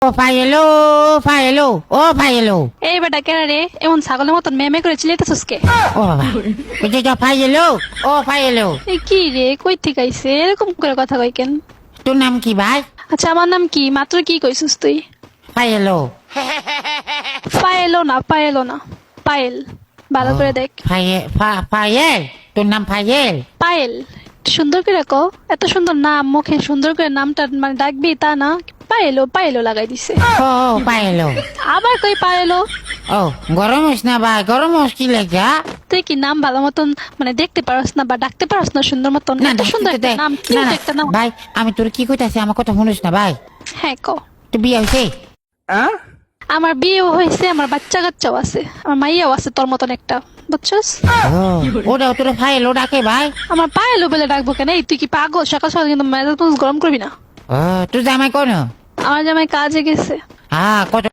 ও পায়েলো পায়েলো ও পায়েলো এই বেটা কেন রে এমন ছাগলের মতন মেমে করে চিল্লাইতেছিস কে? ও বাবা বুঝে যা পায়েলো ও পায়েলো এ কি রে, কই থেকে আইছে এরকম করে কথা কই কেন? তোর নাম কি ভাই? আচ্ছা আমার নাম কি? মাত্র কি কইছিস তুই? পায়েলো পায়েলো না, পায়েলো না, পায়েল। ভালো করে দেখ। পায়েল তোর নাম পায়েল? পায়েল। একটু সুন্দর করে কও। এত সুন্দর নাম, মুখে সুন্দর করে নামটা মানে ডাকবি তা না, পায়েলো পায়েলো লাগাই দিছে। ও পায়েলো আবার কই পায়েলো? ও গরম হইস না ভাই, গরম হইস কি লেগা? তুই কি নাম ভালো মতন মানে দেখতে পারস না বা ডাকতে পারস না সুন্দর মতন? না এত না সুন্দর একটা নাম, না কিউট না একটা নাম। ভাই, আমি তোর কি কইতাছি আমার কথা শুনিস না ভাই? হ্যাঁ ক। তুই বিয়ে হইছে? আমার বিয়েও হয়েছে, আমার বাচ্চা কাচ্চাও আছে, আমার মাইয়াও আছে তোর মতন একটা, বুঝছস? ওটা তোর পায়েলো ডাকে ভাই? আমার পায়েলো বলে ডাকবো কেন? এই তুই কি পাগল? সকাল সকাল কিন্তু মেজাজ গরম করবি না। ও তোর জামাই কোন? আমার জামাই কাজে গেছে। হ্যাঁ কত